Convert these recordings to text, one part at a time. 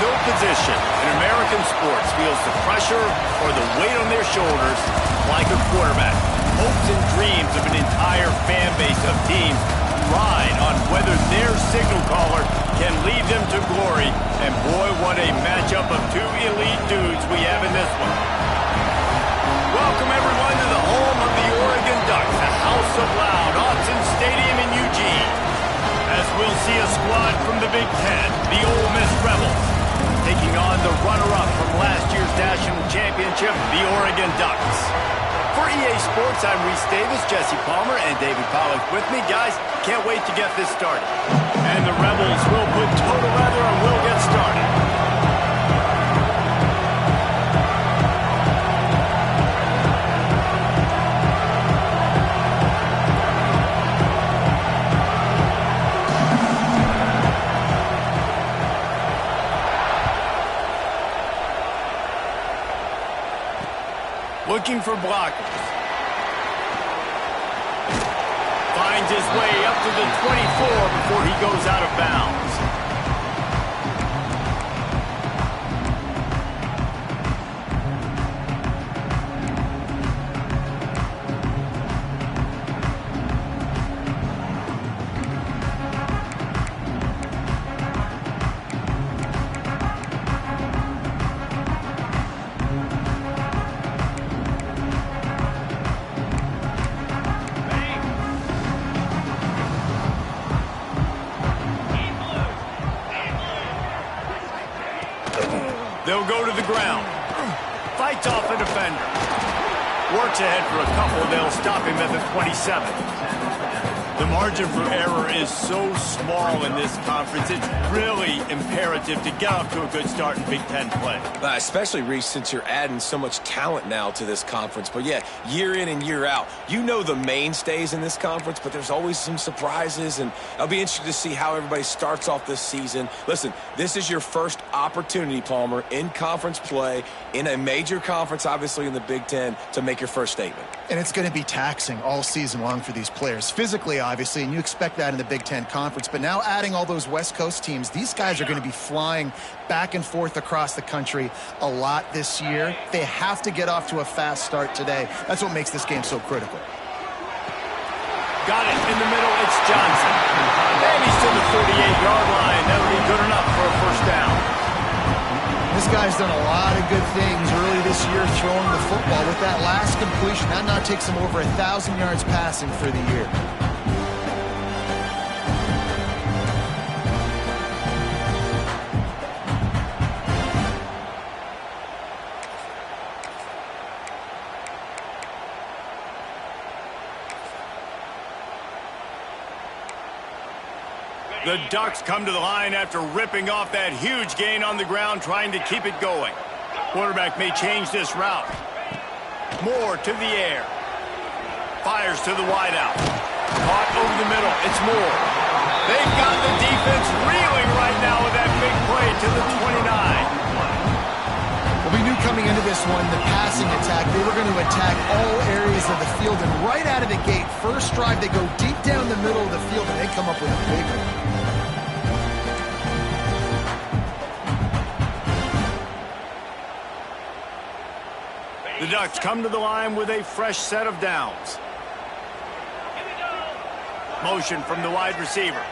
no position in American sports feels the pressure or the weight on their shoulders like a quarterback. Hopes and dreams of an entire fan base of teams ride on whether their signal caller can lead them to glory. And boy, what a matchup of two elite dudes we have in this one. Welcome everyone to the home of the Oregon Ducks, the House of Loud, Autzen Stadium in Eugene. As we'll see a squad from the Big Ten, the Ole Miss Rebels, taking on the runner-up from last year's national championship, the Oregon Ducks. For EA Sports, I'm Reese Davis, Jesse Palmer, and David Pollack with me. Guys, can't wait to get this started. And the Rebels will put total leather and we'll get started. Looking for blockers. Finds his way up to the 24 before he goes out of bounds. They'll go to the ground. Fights off a defender. Works ahead for a couple. They'll stop him at the 27. The margin for error is so small in this conference. It's really imperative to get off to a good start in Big Ten play. Especially, Reese, since you're adding so much talent now to this conference. But, yeah, year in and year out, you know the mainstays in this conference, but there's always some surprises, and I'll be interested to see how everybody starts off this season. Listen, this is your first opportunity, Palmer, in conference play, in a major conference, obviously in the Big Ten, to make your first statement. And it's going to be taxing all season long for these players, physically, obviously, and you expect that in the Big Ten Conference. But now adding all those West Coast teams, these guys are going to be flying back and forth across the country a lot this year. They have to get off to a fast start today. That's what makes this game so critical. Got it in the middle. It's Johnson. And he's to the 38-yard line. That'll be good enough for a first down. This guy's done a lot of good things early this year throwing the football. With that last completion, that now takes him over 1,000 yards passing for the year. The Ducks come to the line after ripping off that huge gain on the ground, trying to keep it going. Quarterback may change this route. Moore to the air. Fires to the wideout. Caught over the middle. It's Moore. They've got the defense reeling right now with that big play to the 29. Well, we knew coming into this one, the passing attack, they were going to attack all areas of the field. And right out of the gate, first drive, they go deep down the middle of the field, and they come up with a big one. The Ducks come to the line with a fresh set of downs. Motion from the wide receiver.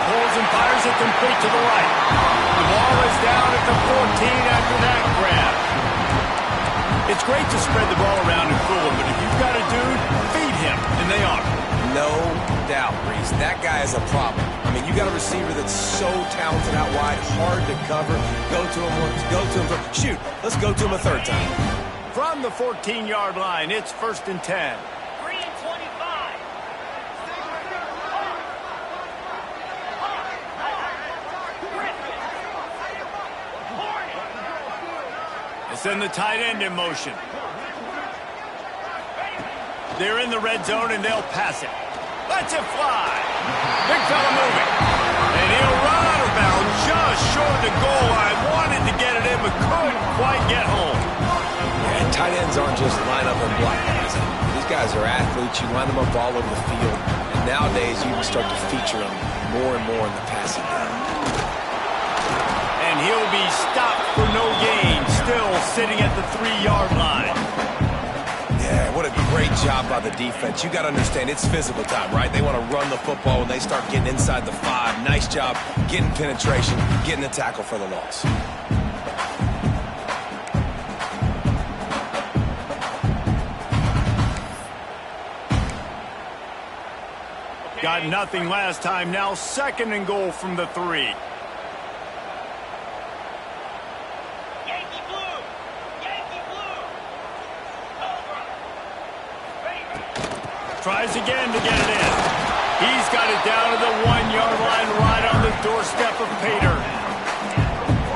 Pulls and fires it complete to the right. The ball is down at the 14 after that grab. It's great to spread the ball around and fool him, but if you've got a dude, feed him, and they are. No doubt, Reese. That guy is a problem. I mean, you got a receiver that's so talented out wide, hard to cover. Go to him once, go to him twice. Shoot, let's go to him a third time. From the 14-yard line, it's 1st and 10. 3 and 25. They send the tight end in motion. They're in the red zone, and they'll pass it. Lets it fly. Big fella moving. And he'll run out of bounds just short of the goal line. Wanted to get it in, but couldn't quite get home. And tight ends aren't just line up and block guys. These guys are athletes. You line them up all over the field, and Nowadays, you can start to feature him more and more in the passing game. And he'll be stopped for no gain, still sitting at the 3-yard line. Yeah, what a great job by the defense. You got to understand, it's physical time, right? They want to run the football when they start getting inside the 5. Nice job getting penetration, getting the tackle for the loss. Got nothing last time. Now 2nd and goal from the 3. Yankee blue! Yankee blue! Over! Tries again to get it in. He's got it down to the 1-yard line, right on the doorstep of Pater.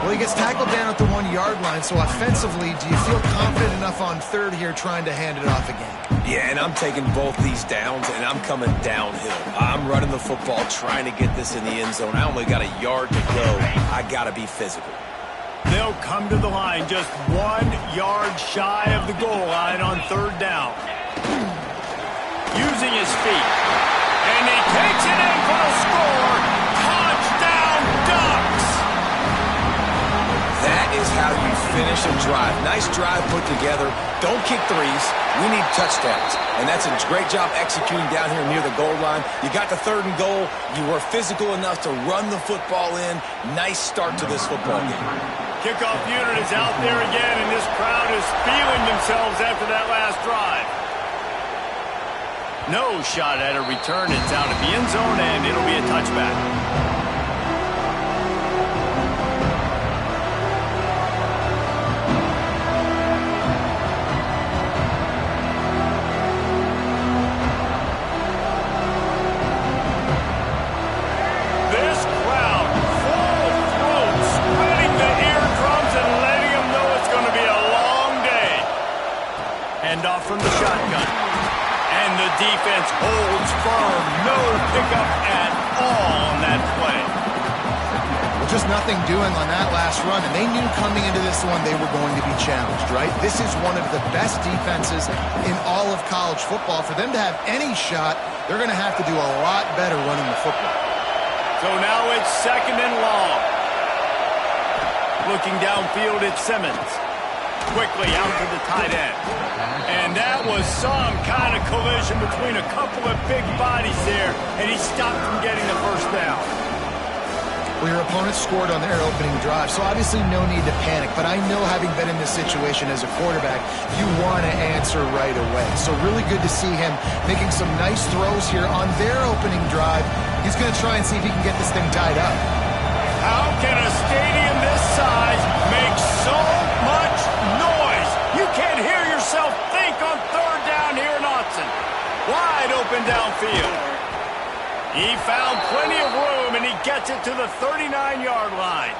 Well, he gets tackled down at the 1-yard line, so offensively, do you feel confident enough on 3rd here trying to hand it off again? Yeah, and I'm taking both these downs, and I'm coming downhill. I'm running the football, trying to get this in the end zone. I only got a yard to go. I got to be physical. They'll come to the line just 1 yard shy of the goal line on 3rd down. Using his feet. And he takes it in for the score. Touchdown, Ducks! That is how you finish a drive. Nice drive put together. Don't kick threes. We need touchdowns. And that's a great job executing down here near the goal line. You got the 3rd and goal. You were physical enough to run the football in. Nice start to this football game. Kickoff unit is out there again, and this crowd is feeling themselves after that last drive. No shot at a return. It's out of the end zone, and it'll be a touchback. This crowd, full throat, spreading the eardrums and letting them know it's going to be a long day. Hand off from the shotgun. And the defense holds firm. No pickup at all on that play. Well, just nothing doing on that last run, and they knew coming into this one they were going to be challenged, right? This is one of the best defenses in all of college football. For them to have any shot, they're going to have to do a lot better running the football. So now it's 2nd and long. Looking downfield at Simmons. Quickly out to the tight end. And that was some kind of collision between a couple of big bodies there, and he stopped from getting the 1st down. Well, your opponent scored on their opening drive, so obviously no need to panic. But I know, having been in this situation as a quarterback, you want to answer right away. So really good to see him making some nice throws here on their opening drive. He's going to try and see if he can get this thing tied up. How can a stadium this size make so much noise? You can't hear yourself think on 3rd down here in Austin. Wide open downfield. He found plenty of room, and he gets it to the 39-yard line.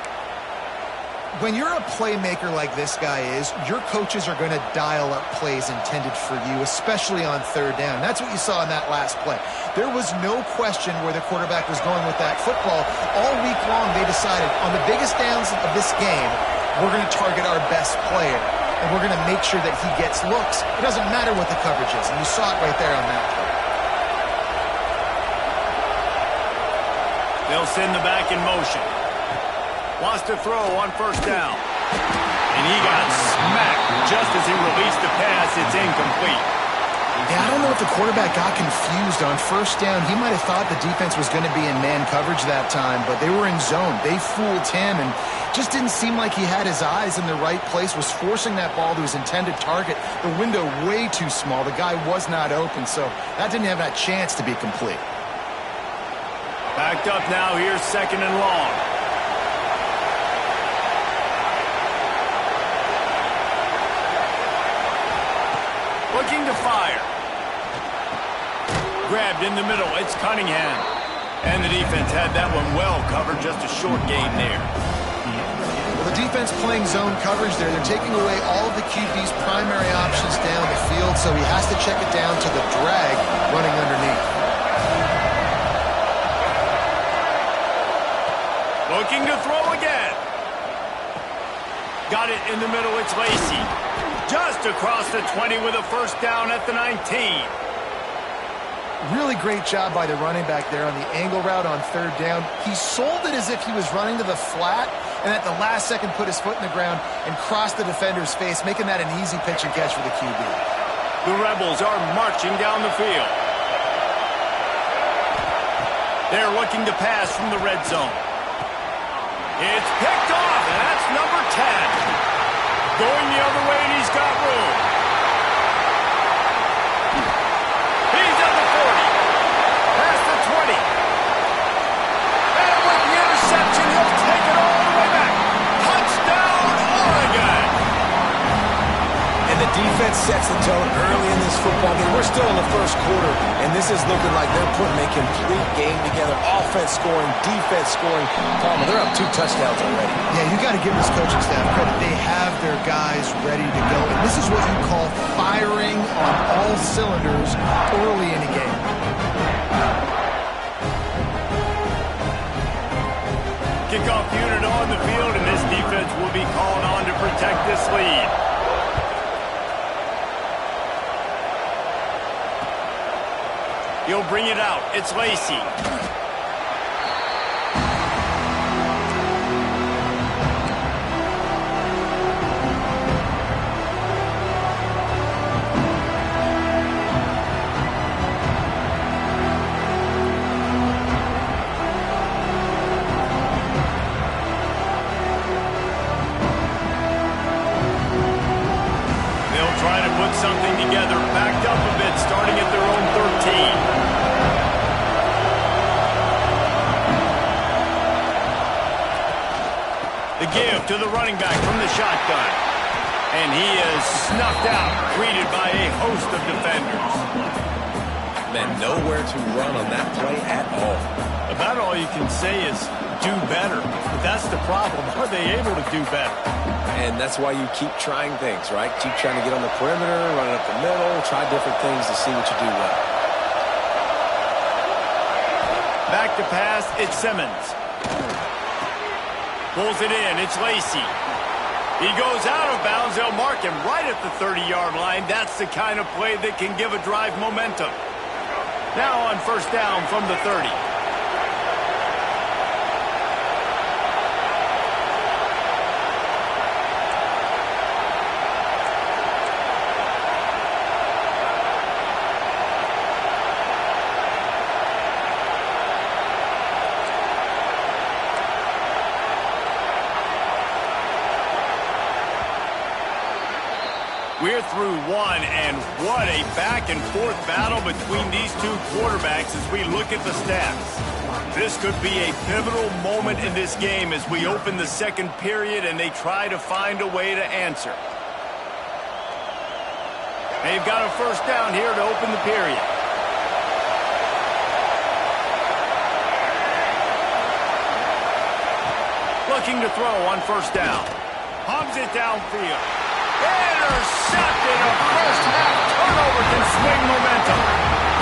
When you're a playmaker like this guy is, your coaches are going to dial up plays intended for you, especially on 3rd down. That's what you saw in that last play. There was no question where the quarterback was going with that football. All week long, they decided on the biggest downs of this game, we're going to target our best player, and we're going to make sure that he gets looks. It doesn't matter what the coverage is, and you saw it right there on that play. They'll send the back in motion. Wants to throw on 1st down. And he got smacked just as he released the pass. It's incomplete. Yeah, I don't know if the quarterback got confused on 1st down. He might have thought the defense was going to be in man coverage that time, but they were in zone. They fooled him, and just didn't seem like he had his eyes in the right place, was forcing that ball to his intended target. The window way too small. The guy was not open, so that didn't have that chance to be complete. Backed up now. Here's 2nd and long. Looking to fire. Grabbed in the middle. It's Cunningham. And the defense had that one well covered. Just a short gain there. Well, the defense playing zone coverage there. They're taking away all of the QB's primary options down the field, so he has to check it down to the drag running underneath. Looking to throw again. Got it in the middle. It's Lacey. Just across the 20 with a 1st down at the 19. Really great job by the running back there on the angle route on third down. He sold it as if he was running to the flat, and at the last second put his foot in the ground and crossed the defender's face, making that an easy pitch and catch for the QB. The Rebels are marching down the field. They're looking to pass from the red zone. It's picked off, and that's number 10. Going the other way, and he's got room. He's at the 40. Past the 20. And with the interception, he'll take it all the way back. Touchdown, Oregon! And the defense sets the tone early in this football game. We're still in the first quarter, and this is looking like they're putting a complete game together. Offense scoring, defense scoring. Palmer, they're up 2 touchdowns already. Yeah, you got to give this coaching staff credit. They have their guys ready to go. And this is what you call firing on all cylinders early in a game. Kickoff unit on the field, and this defense will be called on to protect this lead. He'll bring it out. It's Lacey. They'll try to put something together, backed up a bit, starting at their own 13. The give to the running back from the shotgun. And he is snuffed out, greeted by a host of defenders. Man, nowhere to run on that play at all. About all you can say is do better. But that's the problem. Are they able to do better? And that's why you keep trying things, right? Keep trying to get on the perimeter, run it up the middle, try different things to see what you do well. Back to pass, it's Simmons. Pulls it in, it's Lacey. He goes out of bounds, they'll mark him right at the 30-yard line. That's the kind of play that can give a drive momentum. Now on first down from the 30. We're through one, and what a back-and-forth battle between these two quarterbacks as we look at the stats. This could be a pivotal moment in this game as we open the second period and they try to find a way to answer. They've got a first down here to open the period. Looking to throw on first down. Hums it downfield. Intercepted. A first-half turnover can swing momentum.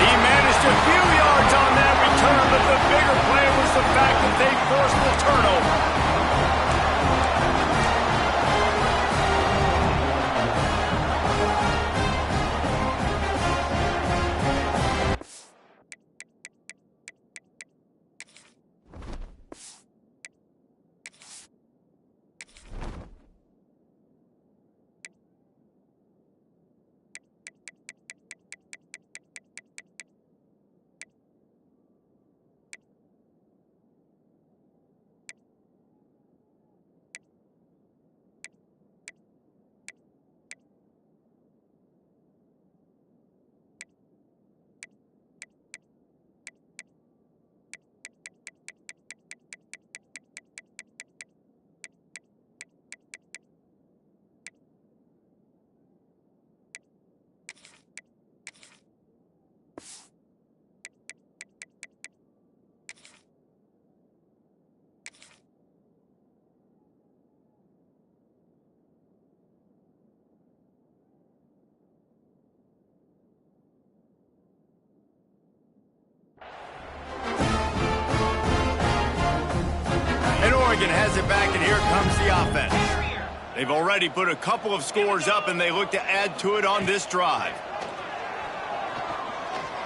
He managed a few yards on that return, but the bigger play was the fact that they forced the turnover. Oregon has it back, and here comes the offense. They've already put a couple of scores up, and they look to add to it on this drive.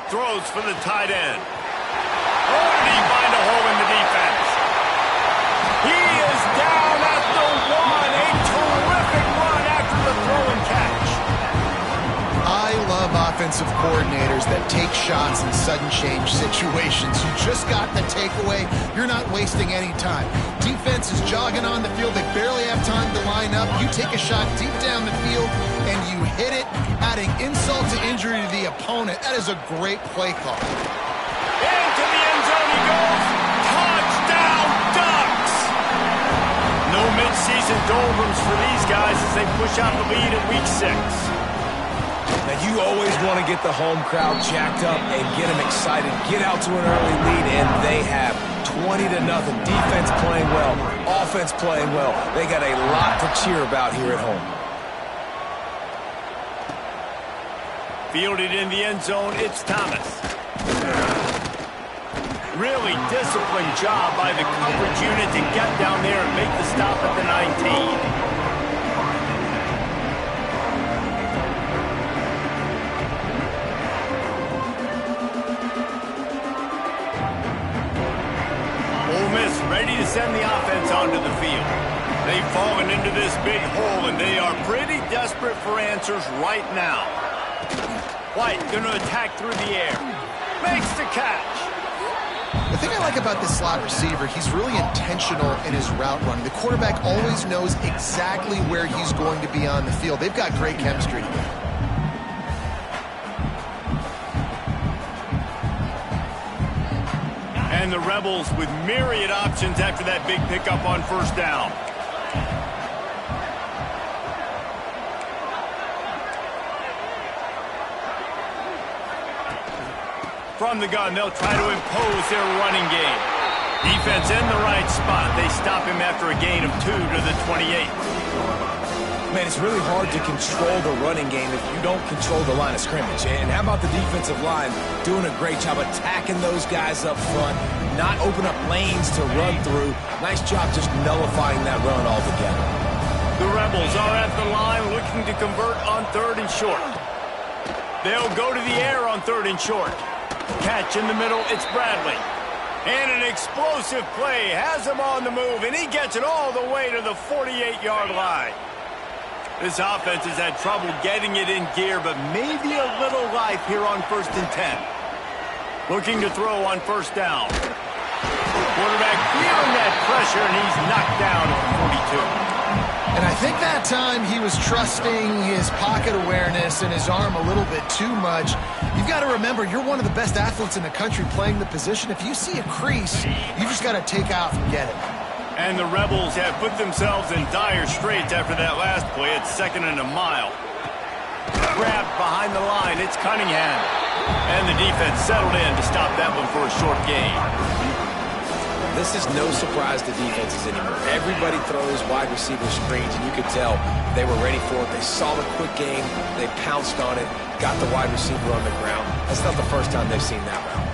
Throws for the tight end. Oh, did he find a hole in the defense? He is down at the 1. A terrific run after the throw and catch. I love offensive coordinators that take shots in sudden change situations. You just got the takeaway. You're not wasting any time. Defense is jogging on the field. They barely have time to line up. You take a shot deep down the field, and you hit it, adding insult to injury to the opponent. That is a great play call. Into the end zone he goes. Touchdown, Ducks! No midseason doldrums for these guys as they push out the lead in Week 6. Now, you always want to get the home crowd jacked up and get them excited. Get out to an early lead, and they have 20-0. Defense playing well, offense playing well. They got a lot to cheer about here at home. Fielded in the end zone, it's Thomas. Really disciplined job by the coverage unit to get down there and make the stop at the 19. Ready to send the offense onto the field. They've fallen into this big hole, and they are pretty desperate for answers right now. White going to attack through the air. Makes the catch. The thing I like about this slot receiver, he's really intentional in his route running. The quarterback always knows exactly where he's going to be on the field. They've got great chemistry together. And the Rebels with myriad options after that big pickup on first down. From the gun, they'll try to impose their running game. Defense in the right spot. They stop him after a gain of 2 to the 28. Man, it's really hard to control the running game if you don't control the line of scrimmage. And how about the defensive line doing a great job attacking those guys up front, not open up lanes to run through. Nice job just nullifying that run altogether. The Rebels are at the line looking to convert on 3rd and short. They'll go to the air on 3rd and short. Catch in the middle, it's Bradley. And an explosive play has him on the move, and he gets it all the way to the 48-yard line. This offense has had trouble getting it in gear, but maybe a little life here on 1st and 10. Looking to throw on 1st down. Quarterback feeling that pressure, and he's knocked down at the 42. And I think that time he was trusting his pocket awareness and his arm a little bit too much. You've got to remember, you're one of the best athletes in the country playing the position. If you see a crease, you just got to take off and get it. And the Rebels have put themselves in dire straits after that last play. It's 2nd and a mile. Grabbed behind the line, it's Cunningham. And the defense settled in to stop that one for a short gain. This is no surprise to defenses anymore. Everybody throws wide receiver screens, and you could tell they were ready for it. They saw the quick game. They pounced on it, got the wide receiver on the ground. That's not the first time they've seen that route.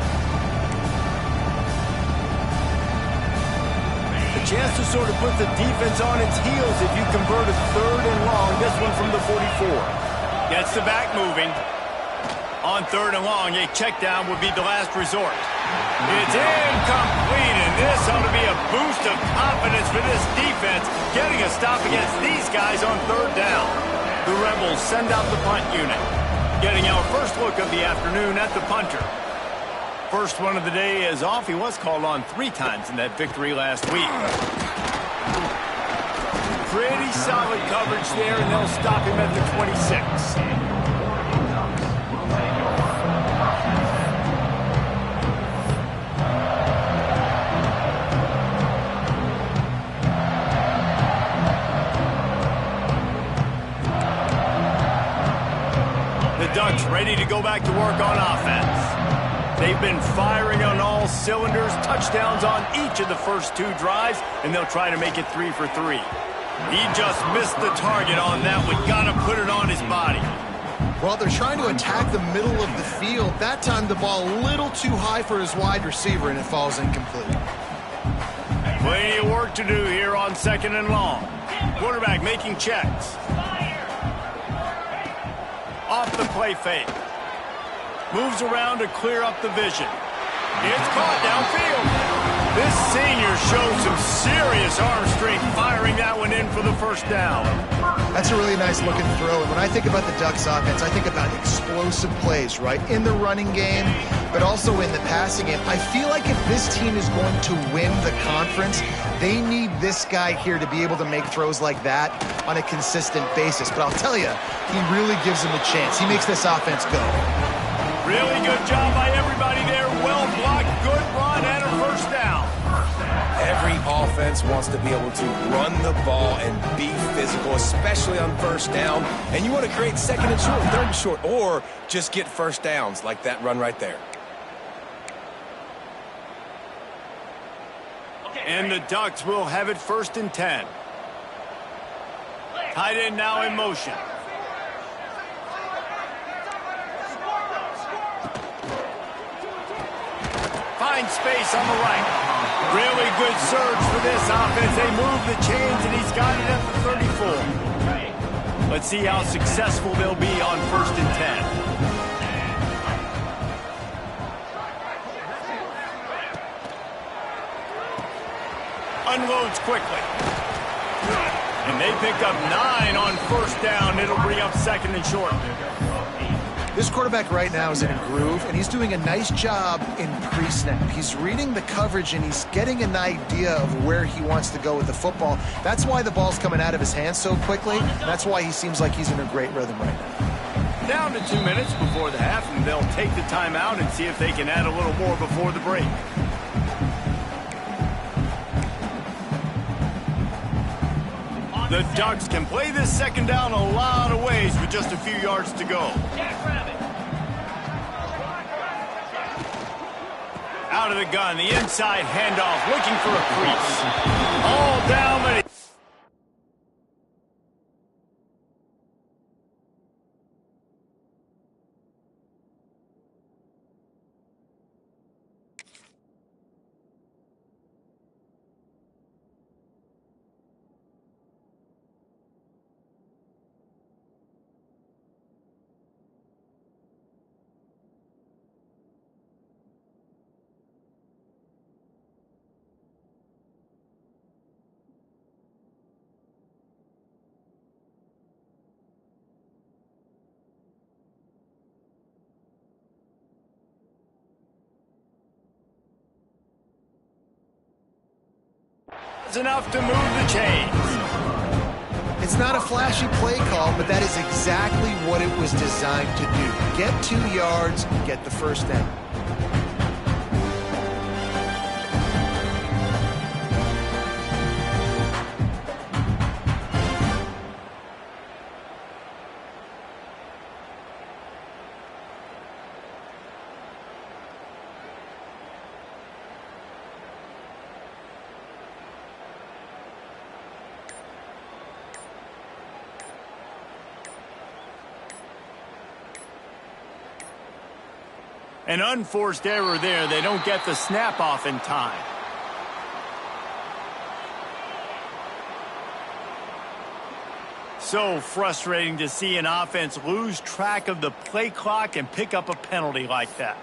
Chance to sort of put the defense on its heels if you convert a 3rd and long. This one from the 44. Gets the back moving. On 3rd and long, a check down would be the last resort. It's incomplete, and this ought to be a boost of confidence for this defense, getting a stop against these guys on 3rd down. The Rebels send out the punt unit, getting our first look of the afternoon at the punter. First one of the day is off. He was called on 3 times in that victory last week. Pretty solid coverage there, and they'll stop him at the 26. The Ducks ready to go back to work on offense. They've been firing on all cylinders, touchdowns on each of the first 2 drives, and they'll try to make it 3 for 3. He just missed the target on that one. Got to put it on his body. Well, they're trying to attack the middle of the field. That time the ball a little too high for his wide receiver, and it falls incomplete. Plenty of work to do here on 2nd and long. Quarterback making checks. Off the play fake. Moves around to clear up the vision. It's caught downfield. This senior shows some serious arm strength, firing that one in for the first down. That's a really nice looking throw. And when I think about the Ducks offense, I think about explosive plays, right? In the running game, but also in the passing game. I feel like if this team is going to win the conference, they need this guy here to be able to make throws like that on a consistent basis. But I'll tell you, he really gives them a chance. He makes this offense go. Really good job by everybody there. Well blocked, good run, and a first down. Every offense wants to be able to run the ball and be physical, especially on first down. And you want to create second and short, third and short, or just get first downs like that run right there. And the Ducks will have it 1st and 10. Tight end now in motion. Finds space on the right. Really good surge for this offense. They move the chains, and he's got it at the 34. Let's see how successful they'll be on 1st and 10. Unloads quickly. And they pick up 9 on 1st down. It'll bring up 2nd and short. This quarterback right now is in a groove, and he's doing a nice job in pre-snap. He's reading the coverage, and he's getting an idea of where he wants to go with the football. That's why the ball's coming out of his hands so quickly. That's why he seems like he's in a great rhythm right now. Down to 2 minutes before the half, and they'll take the timeout and see if they can add a little more before the break. The Ducks can play this 2nd down a lot of ways with just a few yards to go. Out of the gun, the inside handoff, looking for a crease. All down, but enough to move the chains. It's not a flashy play call, but that is exactly what it was designed to do. Get 2 yards, get the first down. An unforced error there. They don't get the snap off in time. So frustrating to see an offense lose track of the play clock and pick up a penalty like that.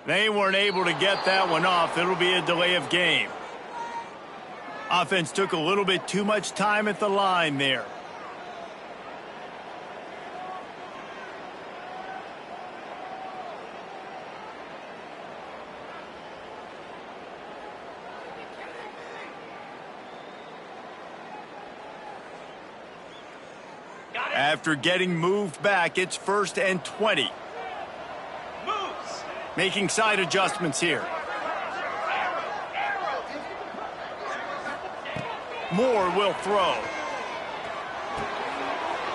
They weren't able to get that one off. It'll be a delay of game. Offense took a little bit too much time at the line there. After getting moved back, it's 1st and 20. Making side adjustments here. Moore will throw.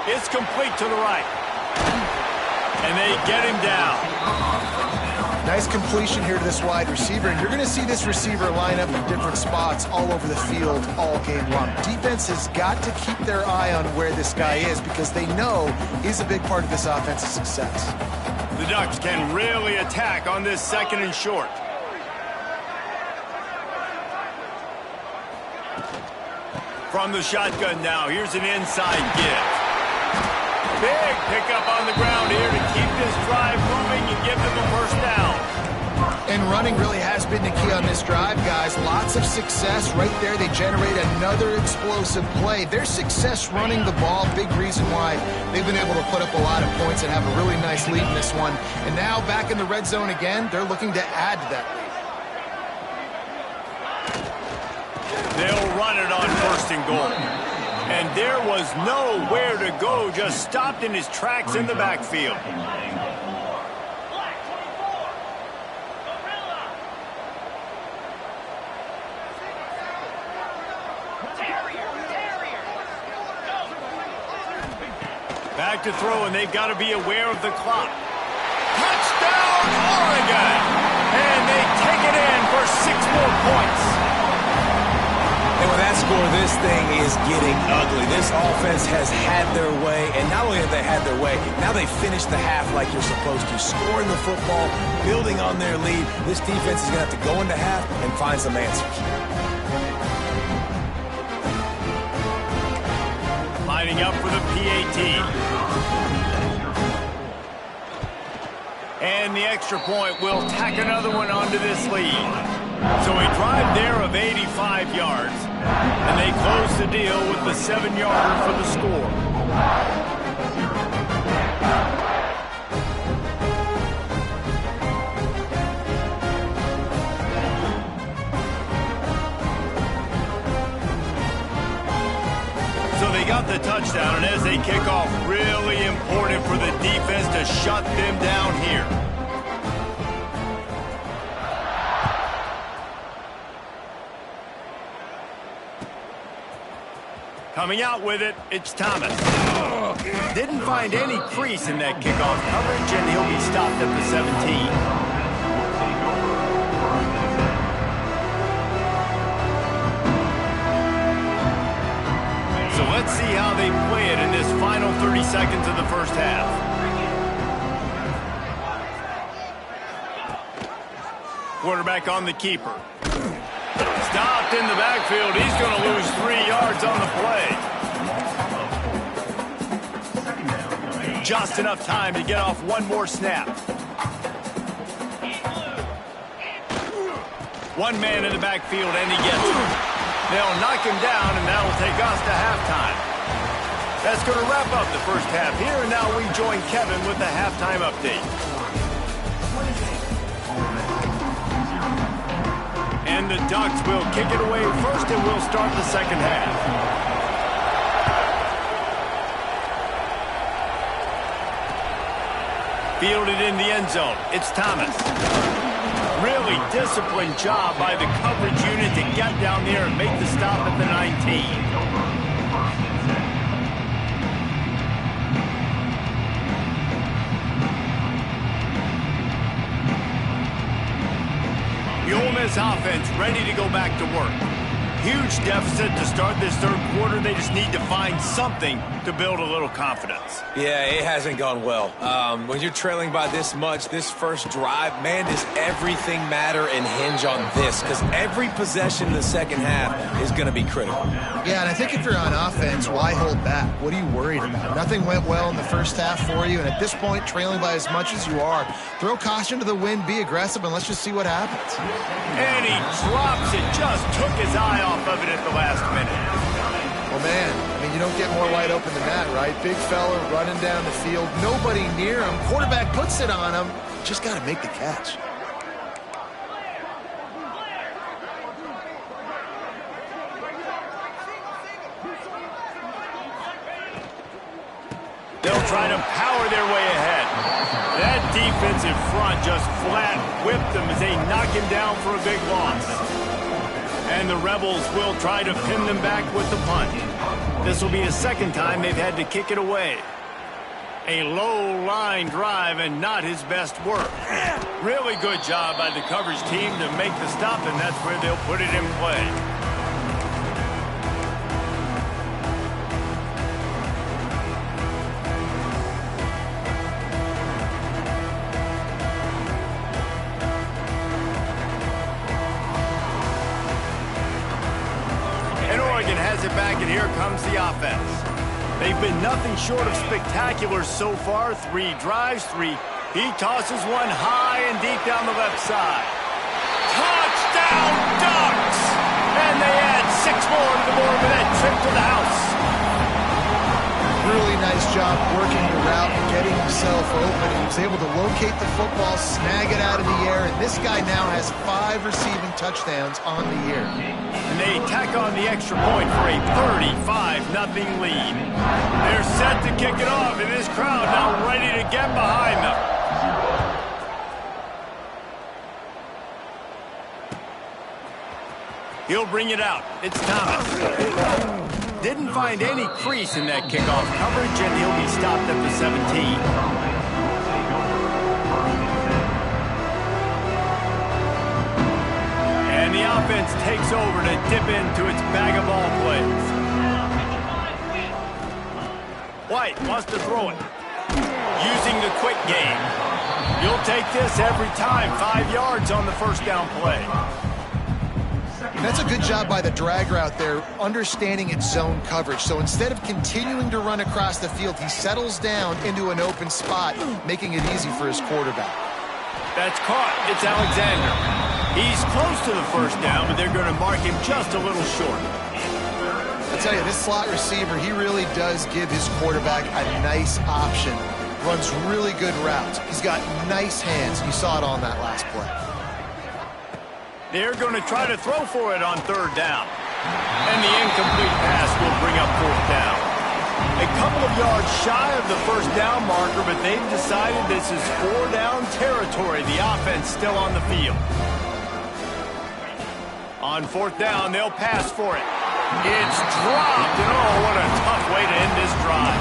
It's complete to the right. And they get him down. Nice completion here to this wide receiver, and you're going to see this receiver line up in different spots all over the field all game long. Defense has got to keep their eye on where this guy is because they know he's a big part of this offense's success. The Ducks can really attack on this 2nd and short. From the shotgun now, here's an inside give. Big pickup on the ground here to keep this drive moving and give them a first down. And running really has been the key on this drive, guys. Lots of success right there. They generate another explosive play. Their success running the ball, big reason why they've been able to put up a lot of points and have a really nice lead in this one. And now back in the red zone again, they're looking to add to that lead. They'll run it on 1st and goal. And there was nowhere to go, just stopped in his tracks in the backfield. Black 24. Gorilla. Terrier. Go. Back to throw, and they've got to be aware of the clock. Touchdown, Oregon! And they take it in for 6 more points. And with that score, this thing is getting ugly. This offense has had their way, and not only have they had their way, now they finish the half like you're supposed to, scoring the football, building on their lead. This defense is going to have to go into half and find some answers. Lining up for the PAT. And the extra point will tack another one onto this lead. So a drive there of 85 yards, and they close the deal with the 7-yarder for the score. So they got the touchdown, and as they kick off, really important for the defense to shut them down here. Coming out with it, it's Thomas. Didn't find any crease in that kickoff coverage, and he'll be stopped at the 17. So let's see how they play it in this final 30 seconds of the first half. Quarterback on the keeper. Stopped in the backfield. He's going to lose 3 yards on the play. Just enough time to get off one more snap. One man in the backfield, and he gets it. They'll knock him down, and that will take us to halftime. That's going to wrap up the first half here, and now we join Kevin with the halftime update. And the Ducks will kick it away first, and we'll start the second half. Fielded in the end zone. It's Thomas. Really disciplined job by the coverage unit to get down there and make the stop at the 19. The Ole Miss offense ready to go back to work. Huge deficit to start this third quarter. They just need to find something to build a little confidence. Yeah, it hasn't gone well. When you're trailing by this much, this first drive, man, does everything matter and hinge on this? Because every possession in the second half is going to be critical. Yeah, and I think if you're on offense, why hold back? What are you worried about? Nothing went well in the first half for you, and at this point, trailing by as much as you are, throw caution to the wind, be aggressive, and let's just see what happens. And he drops it, just took his eye off of it at the last minute. Well, man, I mean, you don't get more wide open than that, right? Big fella running down the field, nobody near him. Quarterback puts it on him. Just got to make the catch. They'll try to power their way ahead. That defensive front just flat whipped them as they knock him down for a big loss. And the Rebels will try to pin them back with the punt. This will be the second time they've had to kick it away. A low line drive and not his best work. Really good job by the coverage team to make the stop, and that's where they'll put it in play. And Oregon has it back, and here comes the offense. They've been nothing short of spectacular so far. 3 drives, 3. He tosses one high and deep down the left side. Touchdown Ducks! And they add 6 more to the board with that trip to the house. Really nice job working the route and getting himself open. He was able to locate the football, snag it out of the air, and this guy now has 5 receiving touchdowns on the year. And they tack on the extra point for a 35-0 lead. They're set to kick it off, and this crowd now ready to get behind them. He'll bring it out. It's Thomas. Didn't find any crease in that kickoff coverage, and he'll be stopped at the 17. And the offense takes over to dip into its bag of ball plays. White wants to throw it. Using the quick game. You'll take this every time. 5 yards on the first down play. That's a good job by the drag route there, understanding its zone coverage. So instead of continuing to run across the field, he settles down into an open spot, making it easy for his quarterback. That's caught. It's Alexander. He's close to the first down, but they're going to mark him just a little short. I'll tell you, this slot receiver, he really does give his quarterback a nice option. Runs really good routes. He's got nice hands. You saw it on that last play. They're going to try to throw for it on 3rd down. And the incomplete pass will bring up 4th down. A couple of yards shy of the first down marker, but they've decided this is 4-down territory. The offense still on the field. On 4th down, they'll pass for it. It's dropped, and oh, what a tough way to end this drive.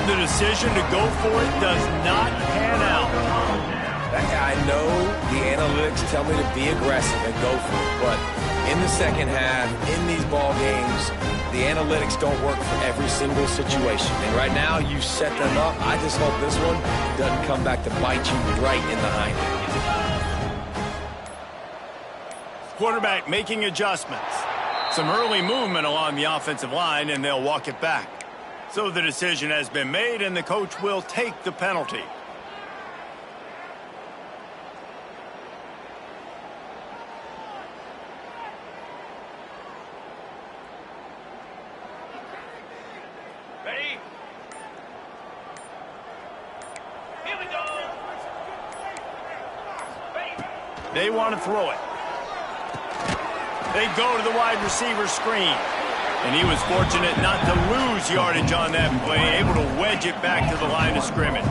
The decision to go for it does not pan out. I know the analytics tell me to be aggressive and go for it, but in the second half, in these ball games, the analytics don't work for every single situation. And right now, you set them up. I just hope this one doesn't come back to bite you right in the hind end. Quarterback making adjustments. Some early movement along the offensive line, and they'll walk it back. So the decision has been made, and the coach will take the penalty. Ready? Here we go. Ready? They want to throw it. They go to the wide receiver screen. And he was fortunate not to lose yardage on that play, able to wedge it back to the line of scrimmage.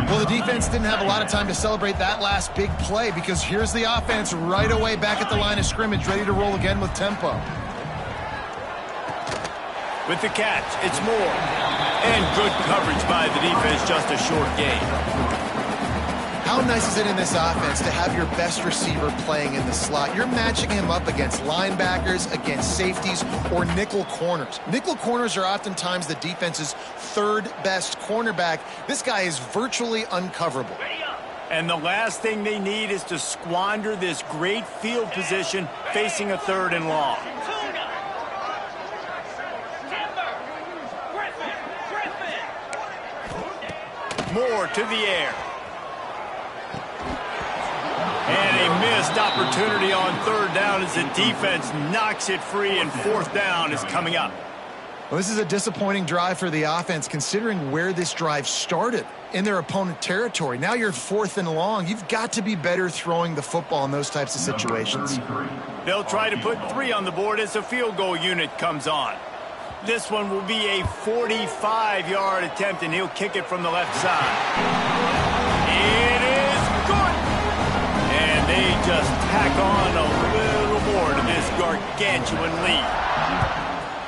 Well, the defense didn't have a lot of time to celebrate that last big play because here's the offense right away back at the line of scrimmage, ready to roll again with tempo. With the catch, it's Moore. And good coverage by the defense, just a short gain. How nice is it in this offense to have your best receiver playing in the slot? You're matching him up against linebackers, against safeties, or nickel corners. Nickel corners are oftentimes the defense's 3rd best cornerback. This guy is virtually uncoverable. And the last thing they need is to squander this great field position facing a 3rd and long. Moore to the air. And a missed opportunity on 3rd down as the defense knocks it free, and 4th down is coming up. Well, this is a disappointing drive for the offense considering where this drive started in their opponent territory. Now you're 4th and long. You've got to be better throwing the football in those types of situations. They'll try to put 3 on the board as the field goal unit comes on. This one will be a 45-yard attempt, and he'll kick it from the left side. It is good! And they just tack on a little more to this gargantuan lead.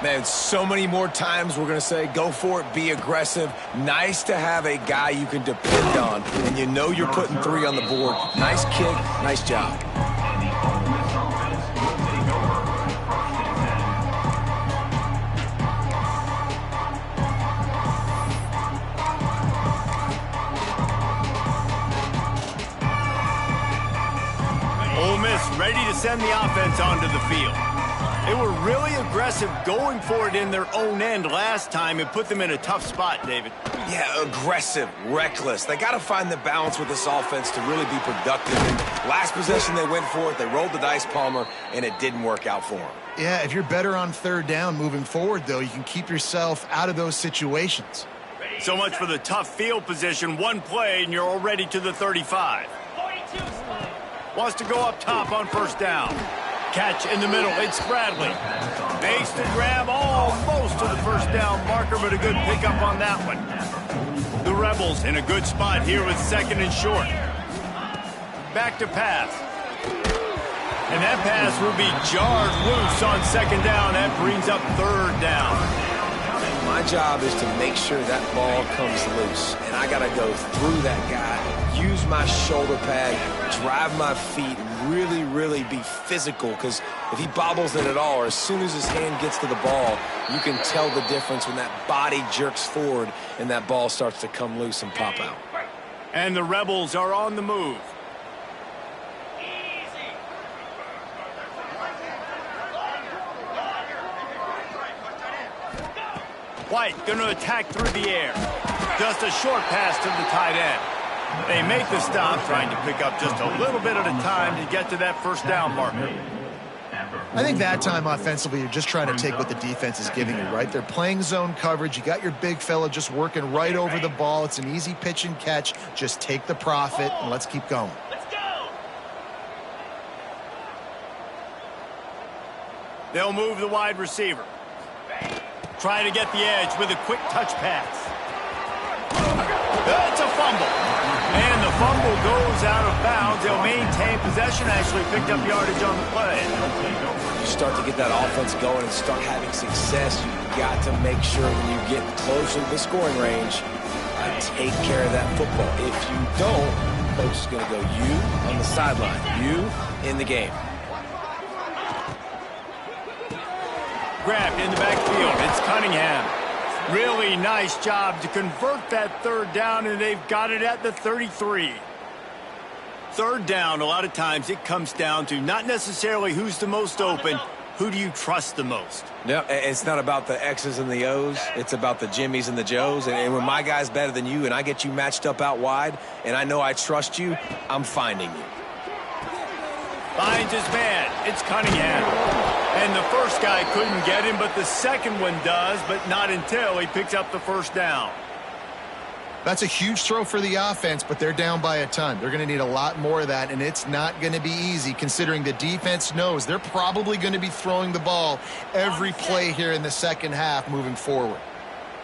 Man, so many more times we're going to say, go for it, be aggressive. Nice to have a guy you can depend on, and you know you're putting 3 on the board. Nice kick, nice job. Ole Miss ready to send the offense onto the field. They were really aggressive going for it in their own end last time and put them in a tough spot, David. Yeah, aggressive, reckless. They got to find the balance with this offense to really be productive. And last possession they went for it, they rolled the dice, Palmer, and it didn't work out for them. Yeah, if you're better on 3rd down moving forward, though, you can keep yourself out of those situations. So much for the tough field position. One play, and you're already to the 35. Wants to go up top on 1st down. Catch in the middle. It's Bradley. Makes the grab almost to the 1st down marker, but a good pickup on that one. The Rebels in a good spot here with 2nd and short. Back to pass. And that pass will be jarred loose on 2nd down. That brings up 3rd down. My job is to make sure that ball comes loose, and I got to go through that guy, use my shoulder pad, drive my feet, really, really be physical, because if he bobbles it at all, or as soon as his hand gets to the ball, you can tell the difference when that body jerks forward and that ball starts to come loose and pop out. And the Rebels are on the move. White going to attack through the air. Just a short pass to the tight end. They make the stop, trying to pick up just a little bit at a time to get to that 1st down marker. I think that time offensively, you're just trying to take what the defense is giving you, right? They're playing zone coverage. You got your big fella just working right over the ball. It's an easy pitch and catch. Just take the profit, and let's keep going. Let's go. They'll move the wide receiver. Trying to get the edge with a quick touch pass. It's a fumble. And the fumble goes out of bounds. They'll maintain possession, actually picked up yardage on the play. You start to get that offense going and start having success, you've got to make sure when you get closer to the scoring range, take care of that football. If you don't, coach is going to go you on the sideline, you in the game. Grabbed in the backfield. It's Cunningham. Really nice job to convert that 3rd down, and they've got it at the 33. 3rd down, a lot of times it comes down to not necessarily who's the most open, who do you trust the most? No, it's not about the X's and the O's. It's about the Jimmies and the Joes. And when my guy's better than you and I get you matched up out wide and I know I trust you, I'm finding you. Finds his man. It's Cunningham. And the first guy couldn't get him, but the second one does, but not until he picks up the 1st down. That's a huge throw for the offense, but they're down by a ton. They're going to need a lot more of that, and it's not going to be easy considering the defense knows they're probably going to be throwing the ball every play here in the 2nd half moving forward.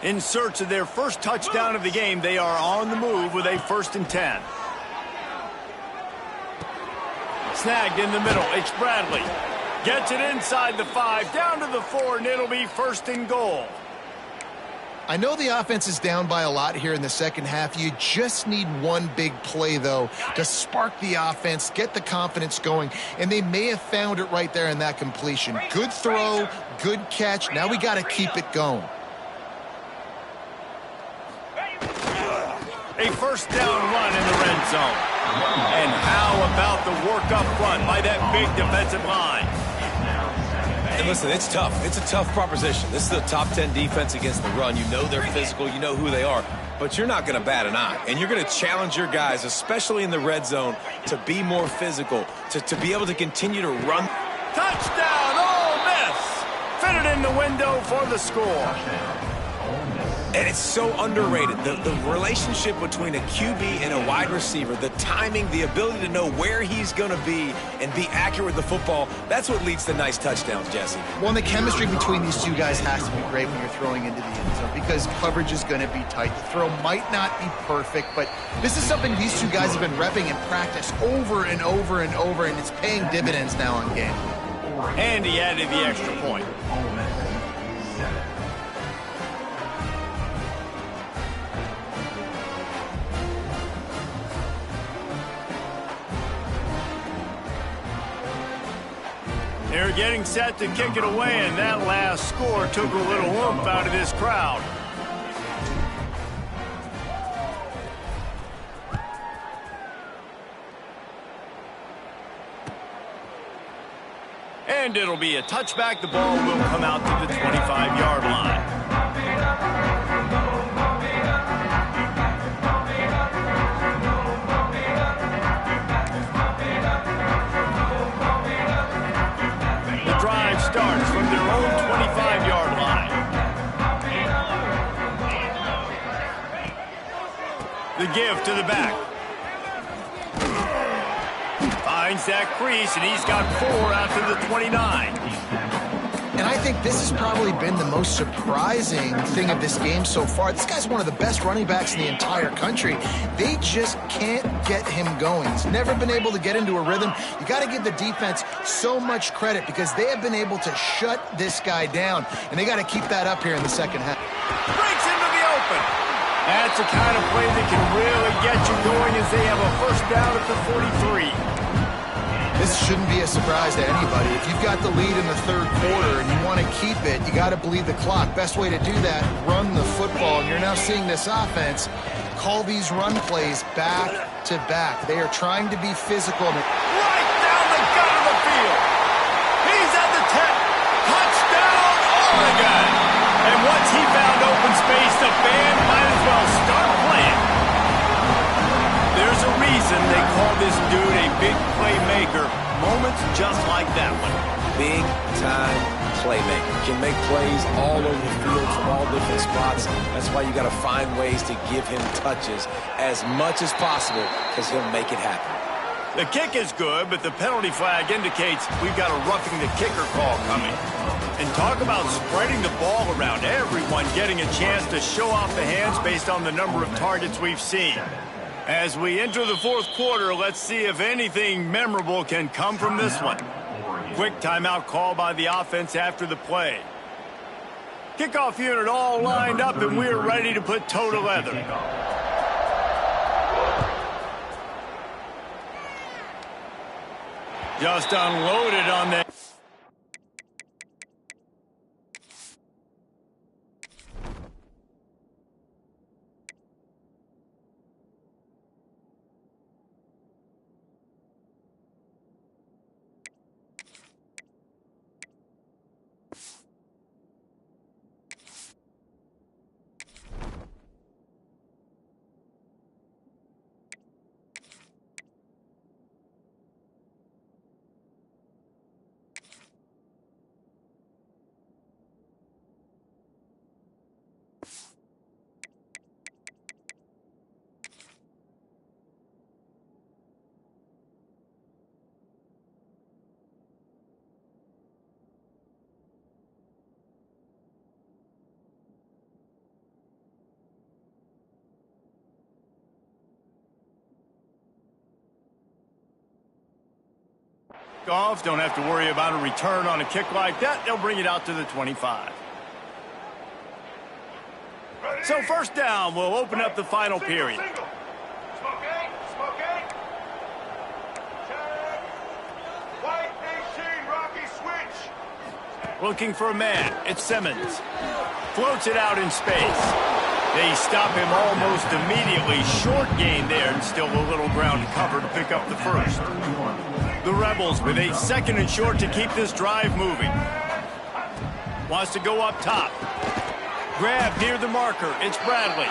In search of their first touchdown of the game, they are on the move with a 1st and 10. Snagged in the middle. It's Bradley. Gets it inside the 5, down to the 4, and it'll be 1st and goal. I know the offense is down by a lot here in the 2nd half. You just need one big play, though, to spark the offense, get the confidence going, and they may have found it right there in that completion. Good throw, good catch. Now we got to keep it going. A 1st down run in the red zone. And how about the work up front by that big defensive line? And listen, it's tough. It's a tough proposition. This is a top 10 defense against the run. You know they're physical. You know who they are. But you're not going to bat an eye. And you're going to challenge your guys, especially in the red zone, to be more physical, to be able to continue to run. Touchdown, Ole Miss! Fitted in the window for the score. And it's so underrated. The relationship between a QB and a wide receiver, the timing, the ability to know where he's going to be and be accurate with the football, that's what leads to nice touchdowns, Jesse. Well, and the chemistry between these two guys has to be great when you're throwing into the end zone because coverage is going to be tight. The throw might not be perfect, but this is something these two guys have been repping in practice over and over and over, and it's paying dividends now on game. And he added the extra point. getting set to kick it away, and that last score took a little oomph out of this crowd. And it'll be a touchback. The ball will come out to the 25-yard line. The drive starts from their own 25-yard line. The give to the back. Finds that crease, and he's got 4 out to the 29. And I think this has probably been the most surprising thing of this game so far. This guy's one of the best running backs in the entire country. They just can't get him going. He's never been able to get into a rhythm. You got to give the defense so much credit because they have been able to shut this guy down, and they got to keep that up here in the second half. Breaks into the open. That's the kind of play that can really get you going as they have a first down at the 43. This shouldn't be a surprise to anybody. If you've got the lead in the third quarter and you want to keep it, you got to bleed the clock. Best way to do that, run the football. And you're now seeing this offense call these run plays back to back. They are trying to be physical. Right down the gut of the field. He's at the 10. Touchdown, Oregon. And once he found open space, the band might as well start playing. There's a reason they call this dude a big playmaker. Moments just like that one. Big-time playmaker. Can make plays all over the field from all different spots. That's why you got to find ways to give him touches as much as possible because he'll make it happen. The kick is good, but the penalty flag indicates we've got a roughing the kicker call coming. And talk about spreading the ball around. Everyone getting a chance to show off the hands based on the number of targets we've seen. As we enter the fourth quarter, let's see if anything memorable can come from this one. Quick timeout call by the offense after the play. Kickoff unit all lined up, and we're ready to put toe to leather. Just unloaded on that. Off, don't have to worry about a return on a kick like that. They'll bring it out to the 25. So first down, we'll open up the final period. Looking for a man. It's Simmons. Floats it out in space. They stop him almost immediately. Short gain there, and still a little ground to cover to pick up the first. The Rebels with a second and short to keep this drive moving. Wants to go up top. Grab near the marker. It's Bradley.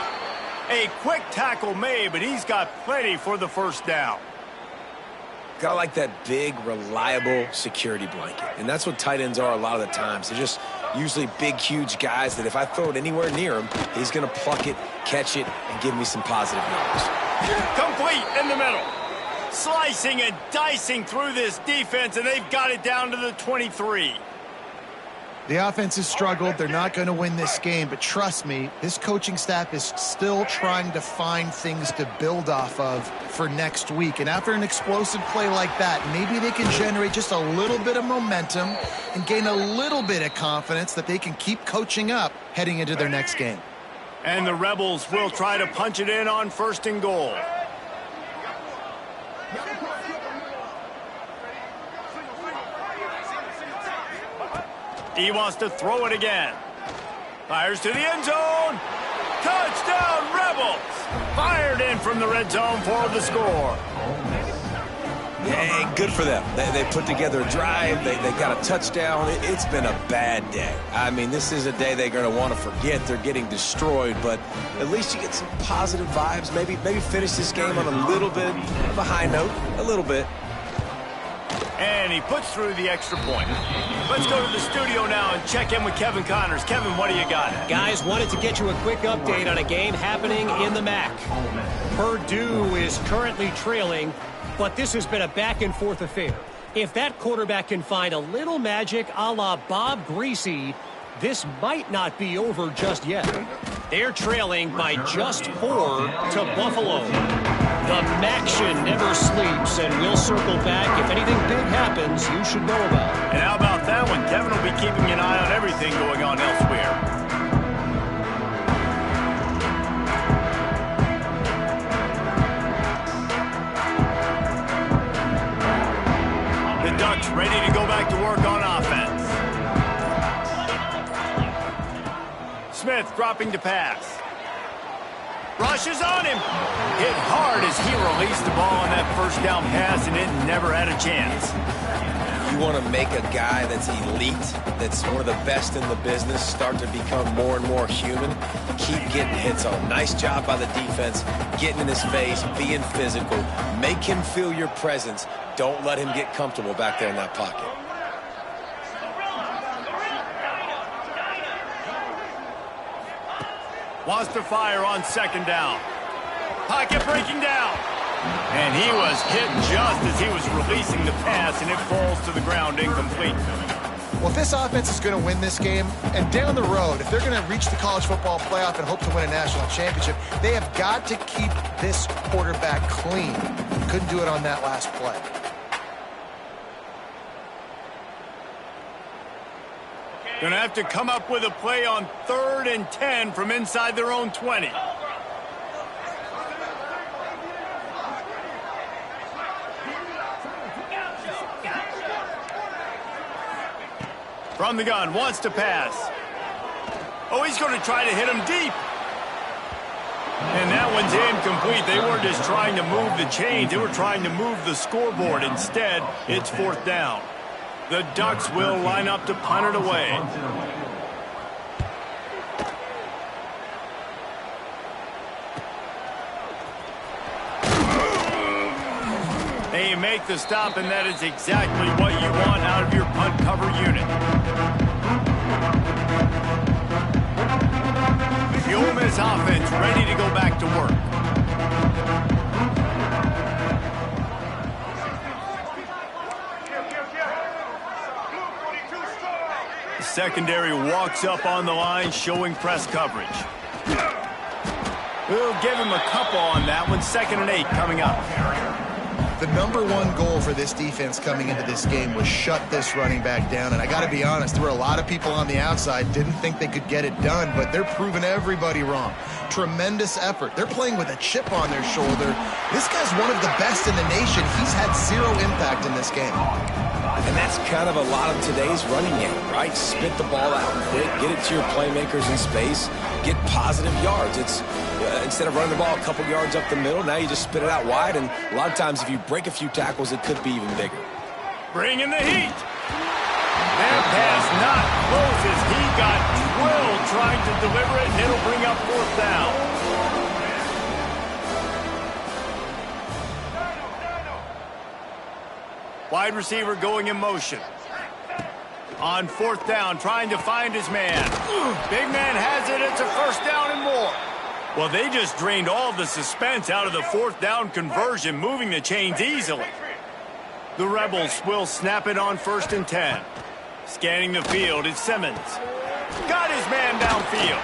A quick tackle made, but he's got plenty for the first down. Got like that big, reliable security blanket. And that's what tight ends are a lot of the times. They're just usually big, huge guys that if I throw it anywhere near him, he's going to pluck it, catch it, and give me some positive yards. Complete in the middle. Slicing and dicing through this defense, and they've got it down to the 23. The offense has struggled. They're not going to win this game, but trust me, this coaching staff is still trying to find things to build off of for next week. And after an explosive play like that, maybe they can generate just a little bit of momentum and gain a little bit of confidence that they can keep coaching up heading into their next game. And the Rebels will try to punch it in on first and goal. He wants to throw it again. Fires to the end zone. Touchdown, Rebels! Fired in from the red zone for the score. Hey, good for them. They put together a drive. They got a touchdown. It's been a bad day. I mean, this is a day they're going to want to forget. They're getting destroyed, but at least you get some positive vibes. Maybe finish this game on a little bit of a high note. A little bit. And he puts through the extra point. Let's go to the studio now and check in with Kevin Connors. Kevin, what do you got? Guys, wanted to get you a quick update on a game happening in the MAC. Purdue is currently trailing, but this has been a back-and-forth affair. If that quarterback can find a little magic a la Bob Greasy, this might not be over just yet. They're trailing by just 4 to Buffalo. The MACtion never sleeps, and we'll circle back. If anything big happens, you should know about it. And how about that one? Kevin will be keeping an eye on everything going on elsewhere. The Ducks ready to go back to work on offense. Smith dropping to pass. Rushes on him. Hit hard as he released the ball on that first down pass, and it never had a chance. You want to make a guy that's elite, that's one of the best in the business, start to become more and more human. Keep getting hits on him. Nice job by the defense, getting in his face, being physical. Make him feel your presence. Don't let him get comfortable back there in that pocket. Wants to fire on second down. Pocket breaking down. And he was hit just as he was releasing the pass, and it falls to the ground incomplete. Well, if this offense is going to win this game, and down the road, if they're going to reach the college football playoff and hope to win a national championship, they have got to keep this quarterback clean. Couldn't do it on that last play. Going to have to come up with a play on 3rd and 10 from inside their own 20. From the gun, wants to pass. Oh, he's going to try to hit him deep. And that one's incomplete. They weren't just trying to move the chains. They were trying to move the scoreboard. Instead, it's 4th down. The Ducks will line up to punt it away. They make the stop, and that is exactly what you want out of your punt cover unit. The Ole Miss offense ready to go back to work. Secondary walks up on the line, showing press coverage. We'll give him a couple on that one. 2nd and 8 coming up. The number one goal for this defense coming into this game was shut this running back down. And I got to be honest, there were a lot of people on the outside didn't think they could get it done, but they're proving everybody wrong. Tremendous effort. They're playing with a chip on their shoulder. This guy's one of the best in the nation. He's had 0 impact in this game. And that's kind of a lot of today's running game, right? Spit the ball out quick, get it to your playmakers in space, get positive yards. It's instead of running the ball a couple yards up the middle, now you just spit it out wide, and a lot of times if you break a few tackles, it could be even bigger. Bring in the heat. That pass not close as he got drilled trying to deliver it, and it'll bring up 4th down. Wide receiver going in motion. On 4th down, trying to find his man. Big man has it. It's a 1st down and more. Well, they just drained all the suspense out of the 4th down conversion, moving the chains easily. The Rebels will snap it on 1st and 10. Scanning the field, it's Simmons. Got his man downfield.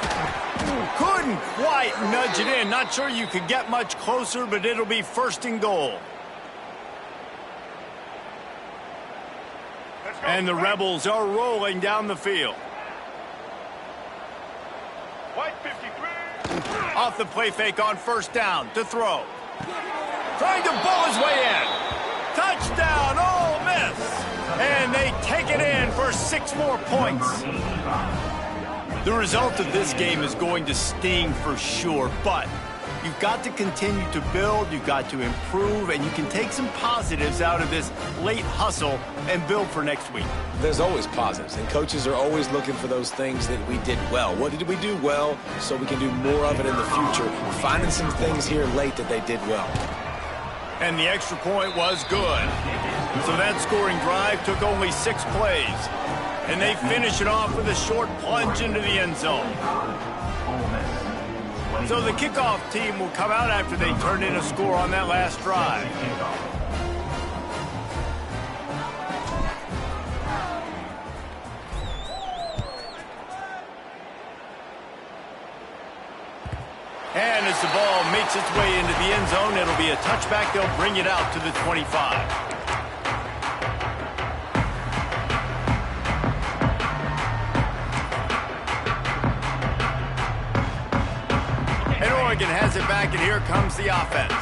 Couldn't quite nudge it in. Not sure you could get much closer, but it'll be 1st and goal. And the Rebels are rolling down the field. White 53. Off the play fake on 1st down to throw. Trying to bull his way in. Touchdown, Ole Miss. And they take it in for 6 more points. The result of this game is going to sting for sure, but you've got to continue to build, you've got to improve, and you can take some positives out of this late hustle and build for next week. There's always positives, and coaches are always looking for those things that we did well. What did we do well so we can do more of it in the future? Finding some things here late that they did well. And the extra point was good. So that scoring drive took only 6 plays. And they finish it off with a short plunge into the end zone. So the kickoff team will come out after they turn in a score on that last drive. And as the ball makes its way into the end zone, it'll be a touchback. They'll bring it out to the 25. Oregon has it back, and here comes the offense.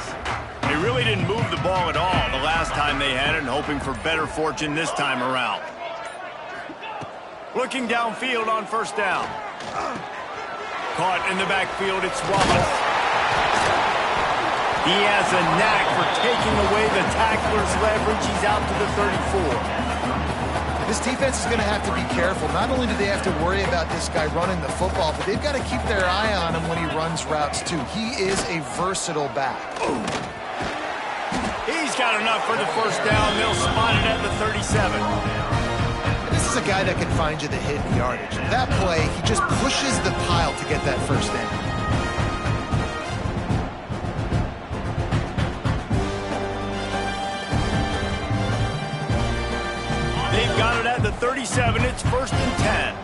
They really didn't move the ball at all the last time they had it, and hoping for better fortune this time around. Looking downfield on first down. Caught in the backfield, it's Wallace. He has a knack for taking away the tackler's leverage. He's out to the 34. This defense is going to have to be careful. Not only do they have to worry about this guy running the football, but they've got to keep their eye on him when he runs routes, too. He is a versatile back. He's got enough for the first down. They'll spot it at the 37. This is a guy that can find you the hidden yardage. That play, he just pushes the pile to get that first down. They've got it at the 37. It's 1st and 10.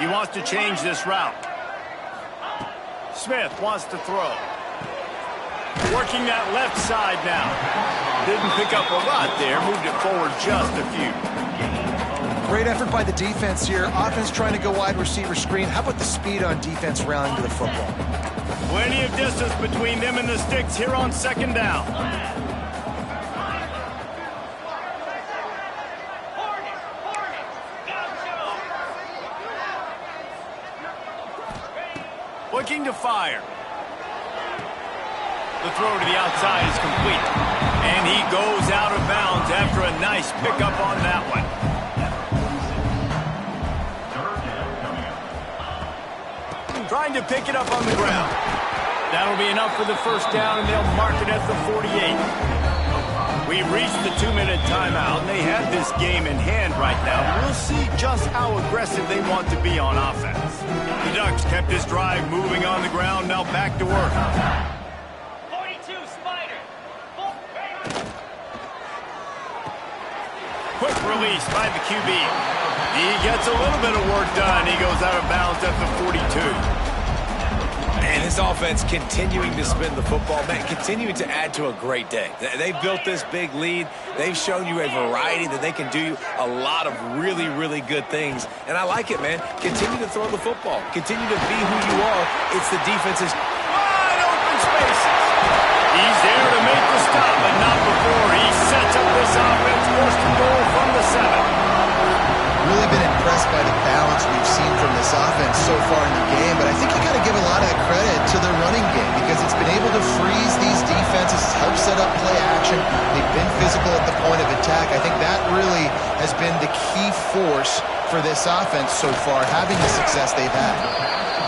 He wants to change this route. Smith wants to throw. Working that left side now. Didn't pick up a lot there. Moved it forward just a few. Great effort by the defense here. Offense trying to go wide receiver screen. How about the speed on defense rallying to the football? Plenty of distance between them and the sticks here on 2nd down. Looking to fire. The throw to the outside is complete. And he goes out of bounds after a nice pickup on that one. Trying to pick it up on the ground. That'll be enough for the first down, and they'll mark it at the 48. We've reached the 2-minute timeout, and they have this game in hand right now. We'll see just how aggressive they want to be on offense. The Ducks kept this drive moving on the ground, now back to work. 42, Spider. Quick release by the QB. He gets a little bit of work done. He goes out of bounds at the 42. And his offense continuing to spin the football, man, continuing to add to a great day. They've built this big lead. They've shown you a variety that they can do a lot of really, really good things. And I like it, man. Continue to throw the football. Continue to be who you are. It's the defense's wide open spaces. He's there to make the stop, but not before he sets up this offense. 1st and goal from the 7. Really been impressed by the balance we've seen from this offense so far in the game, but I think you got to give a lot of credit to their running game because it's been able to freeze these defenses, help set up play action. They've been physical at the point of attack. I think that really has been the key force for this offense so far, having the success they've had.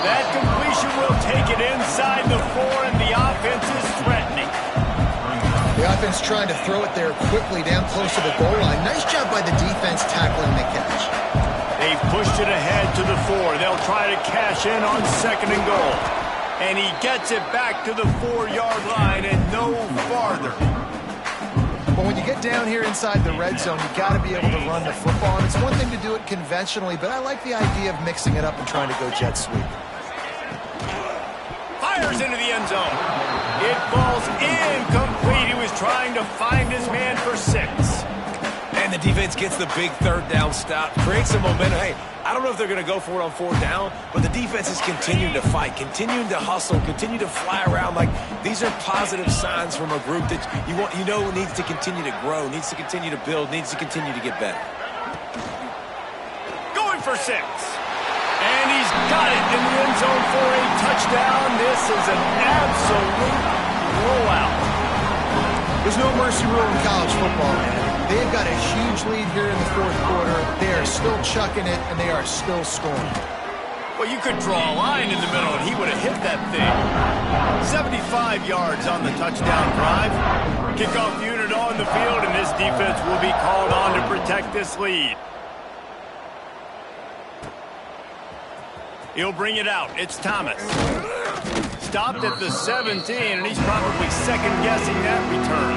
That completion will take it inside the 4, and the offense is threatening. The offense trying to throw it there quickly down close to the goal line. Nice job by the defense tackling the catch. They've pushed it ahead to the 4. They'll try to cash in on 2nd and goal. And he gets it back to the 4-yard line and no farther. But when you get down here inside the red zone, you got to be able to run the football. And it's one thing to do it conventionally, but I like the idea of mixing it up and trying to go jet sweep. Fires into the end zone. It falls incomplete. He was trying to find his man for 6. And the defense gets the big third down stop, creates some momentum. Hey, I don't know if they're going to go for it on fourth down, but the defense is continuing to fight, continuing to hustle, continue to fly around. Like, these are positive signs from a group that you know needs to continue to grow, needs to continue to build, needs to continue to get better. Going for 6. And he's got it in the end zone for a touchdown. This is an absolute blowout. There's no mercy rule in college football, man. They've got a huge lead here in the fourth quarter. They are still chucking it, and they are still scoring. Well, you could draw a line in the middle, and he would have hit that thing. 75 yards on the touchdown drive. Kickoff unit on the field, and this defense will be called on to protect this lead. He'll bring it out. It's Thomas. Stopped at the 17, and he's probably second-guessing that return.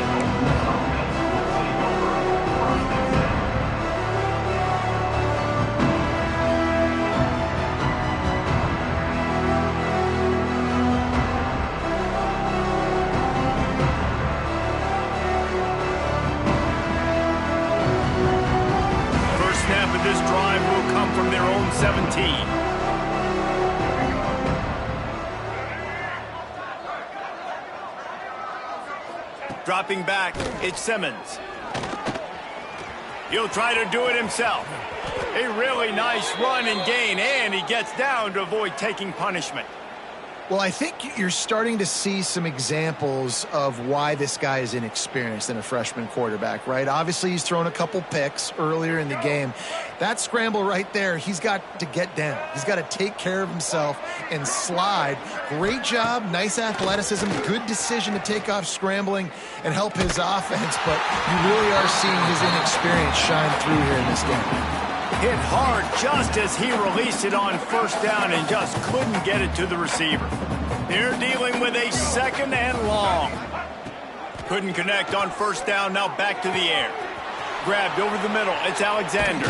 First snap of this drive will come from their own 17. Dropping back, it's Simmons. He'll try to do it himself. A really nice run and gain, and he gets down to avoid taking punishment. Well, I think you're starting to see some examples of why this guy is inexperienced in a freshman quarterback, right? Obviously, he's thrown a couple picks earlier in the game. That scramble right there, he's got to get down. He's got to take care of himself and slide. Great job, nice athleticism, good decision to take off scrambling and help his offense, but you really are seeing his inexperience shine through here in this game. Hit hard just as he released it on first down and just couldn't get it to the receiver. They're dealing with a second and long. Couldn't connect on first down, now back to the air. Grabbed over the middle, it's Alexander.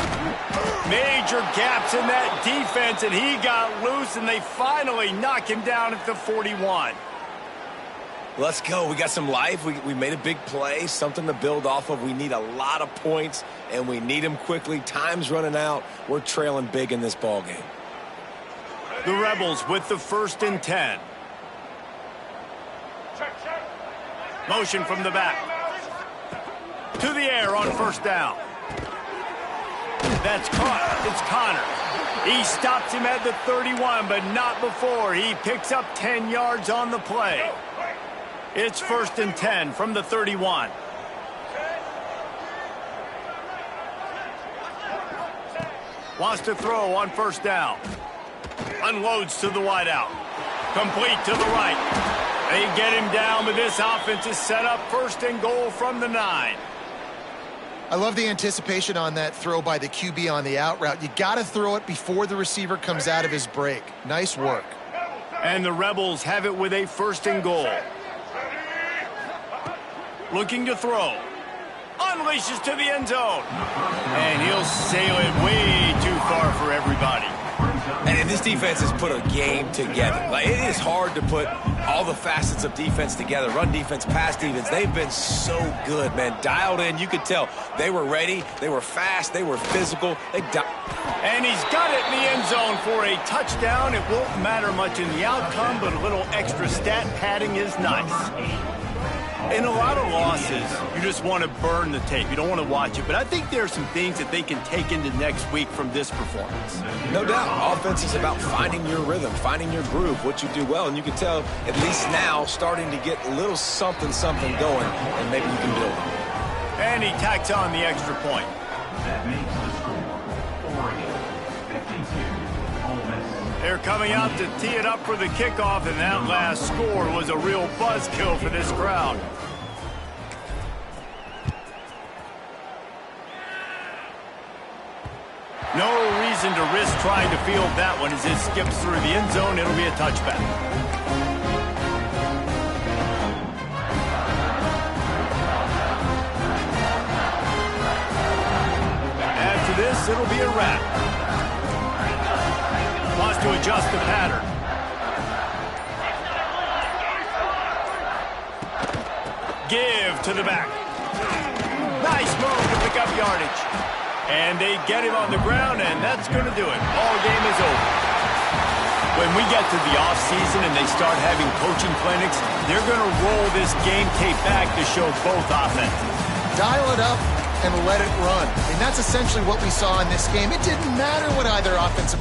Major gaps in that defense, and he got loose, and they finally knock him down at the 41. Let's go. We got some life. We made a big play, something to build off of. We need a lot of points, and we need them quickly. Time's running out. We're trailing big in this ball game. The Rebels with the 1st and 10. Motion from the back. To the air on first down. That's caught. It's Connor. He stops him at the 31, but not before. He picks up 10 yards on the play. It's 1st and 10 from the 31. Wants to throw on first down. Unloads to the wideout. Complete to the right. They get him down, but this offense is set up 1st and goal from the 9. I love the anticipation on that throw by the QB on the out route. You got to throw it before the receiver comes out of his break. Nice work. And the Rebels have it with a 1st and goal. Looking to throw. Unleashes to the end zone. And he'll sail it way too far for everybody. And this defense has put a game together. Like, it is hard to put all the facets of defense together. Run defense, pass defense. They've been so good, man. Dialed in. You could tell they were ready. They were fast. They were physical. And he's got it in the end zone for a touchdown. It won't matter much in the outcome, but a little extra stat padding is nice. In a lot of losses, you just want to burn the tape. You don't want to watch it. But I think there are some things that they can take into next week from this performance. No doubt. Offense is about finding your rhythm, finding your groove, what you do well. And you can tell, at least now, starting to get a little something going, and maybe you can build it. And he tacks on the extra point. That makes the score 48-52. Ole Miss. They're coming out to tee it up for the kickoff, and that last score was a real buzzkill for this crowd. No reason to risk trying to field that one as it skips through the end zone. It'll be a touchback. After this, it'll be a wrap. Wants to adjust the pattern. Give to the back. Nice move to pick up yardage. And they get him on the ground, and that's going to do it. Ball game is over. When we get to the offseason and they start having coaching clinics, they're going to roll this game tape back to show both offenses. Dial it up and let it run. And that's essentially what we saw in this game. It didn't matter what either offensive